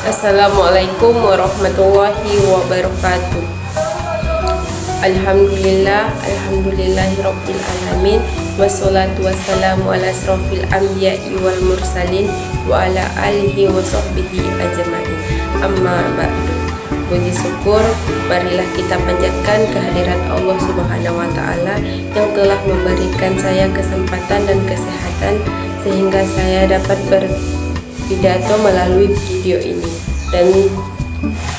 Assalamualaikum warahmatullahi wabarakatuh. Alhamdulillahirabbil alamin, wassalatu wassalamu ala asrofil anbiya'i wal mursalin wa ala alihi wa sahbihi ajmain. Amma ba'du. Puji syukur marilah kita panjatkan kehadirat Allah Subhanahu wa taala yang telah memberikan saya kesempatan dan kesehatan sehingga saya dapat berpidato melalui video ini. Dan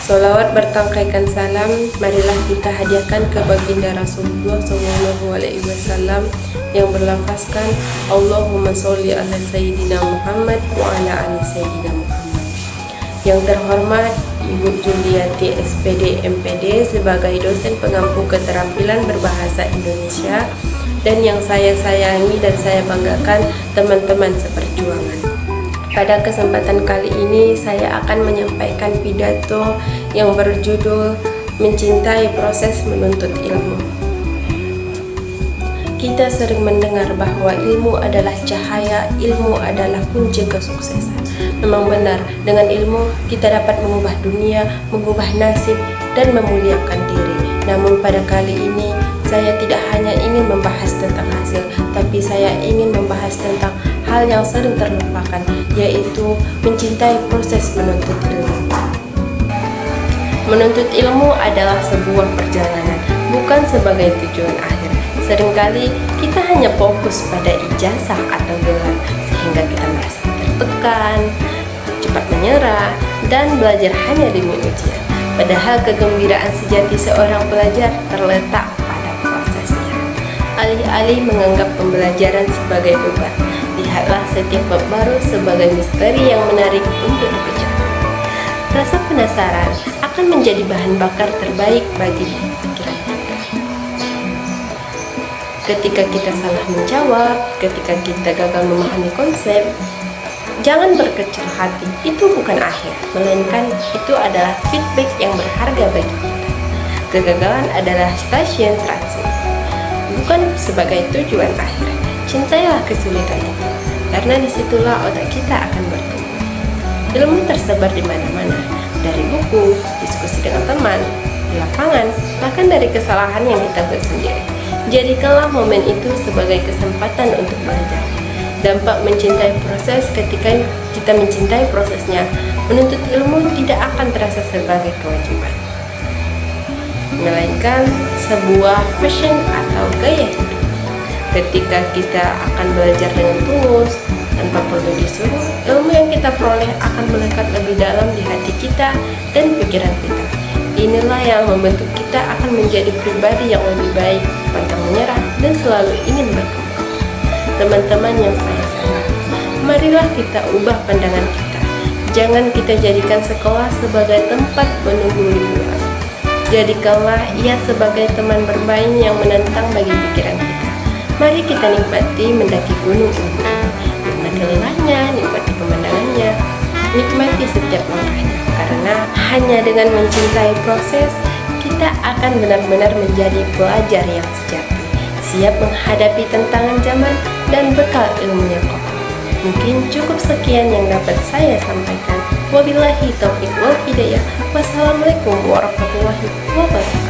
sholawat bertangkaikan salam marilah kita hadiahkan ke baginda Rasulullah SAW yang berlafazkan Allahumma sholli ala Sayyidina Muhammad wa ala ali Sayyidina Muhammad. Yang terhormat Ibu Juliati SPD MPD sebagai dosen pengampu keterampilan berbahasa Indonesia, dan yang saya sayangi dan saya banggakan teman-teman seperjuangan. Pada kesempatan kali ini saya akan menyampaikan pidato yang berjudul Mencintai Proses Menuntut Ilmu. Kita sering mendengar bahwa ilmu adalah cahaya, ilmu adalah kunci kesuksesan. Memang benar, dengan ilmu kita dapat mengubah dunia, mengubah nasib, dan memuliakan diri. Namun pada kali ini saya tidak hanya ingin membahas tentang hasil, tapi saya ingin membahas tentang hal yang sering terlupakan, yaitu mencintai proses menuntut ilmu. Menuntut ilmu adalah sebuah perjalanan, bukan sebagai tujuan akhir. Seringkali kita hanya fokus pada ijazah atau gelar, sehingga kita merasa tertekan, cepat menyerah, dan belajar hanya demi ujian. Padahal kegembiraan sejati seorang pelajar terletak pada prosesnya. Alih-alih menganggap pembelajaran sebagai beban, lihatlah setiap bab baru sebagai misteri yang menarik untuk dipecah. Rasa penasaran akan menjadi bahan bakar terbaik bagi pikiran kita. Ketika kita salah menjawab, ketika kita gagal memahami konsep, jangan berkecil hati, itu bukan akhir, melainkan itu adalah feedback yang berharga bagi kita. Kegagalan adalah stasiun transit, bukan sebagai tujuan akhir. Cintailah kesulitan itu, karena disitulah otak kita akan bertumbuh. Ilmu tersebar di mana-mana, dari buku, diskusi dengan teman, di lapangan, bahkan dari kesalahan yang kita buat sendiri. Jadikanlah momen itu sebagai kesempatan untuk belajar. Dampak mencintai proses: ketika kita mencintai prosesnya, menuntut ilmu tidak akan terasa sebagai kewajiban, melainkan sebuah passion atau gaya hidup. Ketika kita akan belajar dengan tulus, tanpa perlu disuruh, ilmu yang kita peroleh akan melekat lebih dalam di hati kita dan pikiran kita. Inilah yang membentuk kita akan menjadi pribadi yang lebih baik, pantang menyerah, dan selalu ingin berkembang. Teman-teman yang saya sayang, marilah kita ubah pandangan kita. Jangan kita jadikan sekolah sebagai tempat menunggu liburan. Jadikanlah ia sebagai teman bermain yang menantang bagi pikiran kita. Mari kita nikmati mendaki gunung ini, nikmati lelahnya, nikmati pemandangannya, nikmati setiap langkahnya. Karena hanya dengan mencintai proses, kita akan benar-benar menjadi pelajar yang sejati, siap menghadapi tantangan zaman dan bekal ilmu yang kokoh. Mungkin cukup sekian yang dapat saya sampaikan. Wabillahi taufiq wal hidayah. Wassalamualaikum warahmatullahi wabarakatuh.